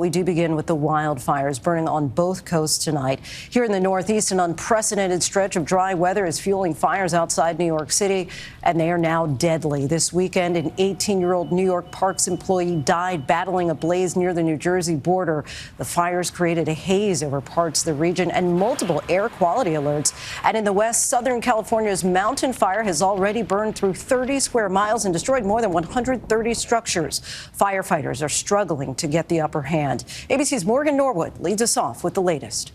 We do begin with the wildfires burning on both coasts tonight. Here in the Northeast, an unprecedented stretch of dry weather is fueling fires outside New York City, and they are now deadly. This weekend, an 18-year-old New York Parks employee died battling a blaze near the New Jersey border. The fires created a haze over parts of the region and multiple air quality alerts. And in the West, Southern California's mountain fire has already burned through 30 square miles and destroyed more than 130 structures. Firefighters are struggling to get the upper hand. ABC's Morgan Norwood leads us off with the latest.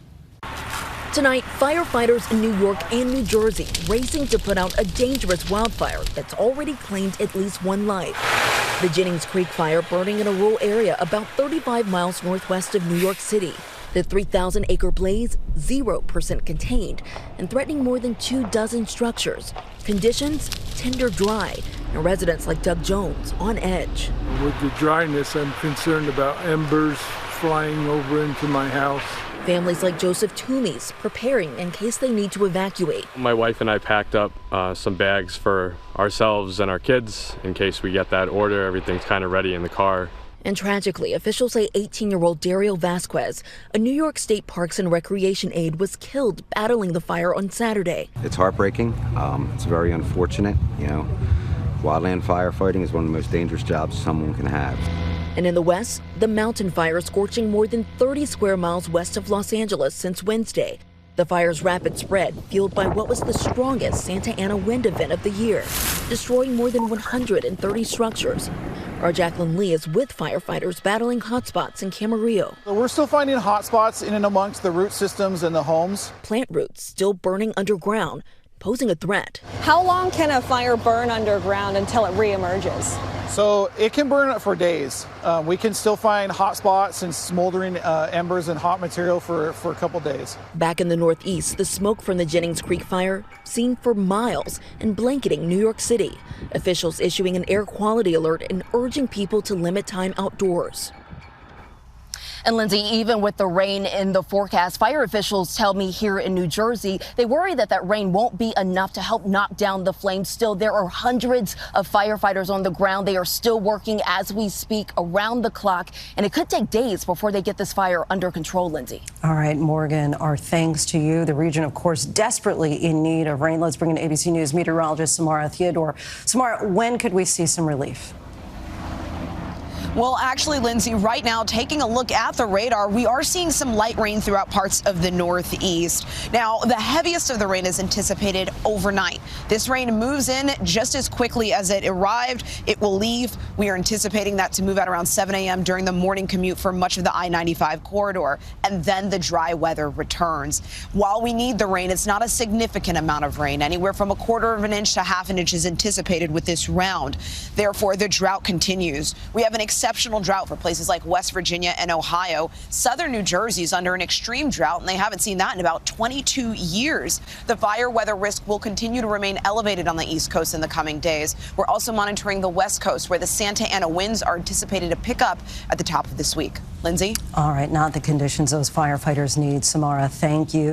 Tonight, firefighters in New York and New Jersey racing to put out a dangerous wildfire that's already claimed at least one life. The Jennings Creek fire burning in a rural area about 35 miles northwest of New York City. The 3,000-acre blaze, 0% contained and threatening more than 24 structures. Conditions, tender dry, and residents like Doug Jones on edge. With the dryness, I'm concerned about embers flying over into my house. Families like Joseph Toomey's preparing in case they need to evacuate. My wife and I packed up some bags for ourselves and our kids in case we get that order. Everything's kind of ready in the car. And tragically, officials say 18-year-old Daryl Vasquez, a New York State Parks and Recreation aide, was killed battling the fire on Saturday. It's heartbreaking. It's very unfortunate. Wildland firefighting is one of the most dangerous jobs someone can have. And in the West, the mountain fire scorching more than 30 square miles west of Los Angeles since Wednesday. The fire's rapid spread fueled by what was the strongest Santa Ana wind event of the year, destroying more than 130 structures. Our Jacqueline Lee is with firefighters battling hotspots in Camarillo. We're still finding hotspots in and amongst the root systems and the homes. Plant roots still burning underground, posing a threat. How long can a fire burn underground until it reemerges? So it can burn for days. We can still find hot spots and smoldering embers and hot material for a couple days. Back in the Northeast, the smoke from the Jennings Creek fire seen for miles and blanketing New York City. Officials issuing an air quality alert and urging people to limit time outdoors. And Lindsay, even with the rain in the forecast, fire officials tell me here in New Jersey, they worry that rain won't be enough to help knock down the flames. Still, there are hundreds of firefighters on the ground. They are still working as we speak around the clock, and it could take days before they get this fire under control, Lindsay. All right, Morgan, our thanks to you. The region, of course, desperately in need of rain. Let's bring in ABC News meteorologist Samara Theodore. Samara, when could we see some relief? Well, actually, Lindsay, right now, taking a look at the radar, we are seeing some light rain throughout parts of the Northeast. Now, the heaviest of the rain is anticipated overnight. This rain moves in just as quickly as it arrived. It will leave. We are anticipating that to move out around 7 a.m. during the morning commute for much of the I-95 corridor, and then the dry weather returns. While we need the rain, it's not a significant amount of rain. Anywhere from 1/4 of an inch to 1/2 an inch is anticipated with this round. Therefore, the drought continues. We have an exceptional drought for places like West Virginia and Ohio. Southern New Jersey is under an extreme drought, and they haven't seen that in about 22 years. The fire weather risk will continue to remain elevated on the East Coast in the coming days. We're also monitoring the West Coast, where the Santa Ana winds are anticipated to pick up at the top of this week. Lindsay? All right, not the conditions those firefighters need. Samara, thank you.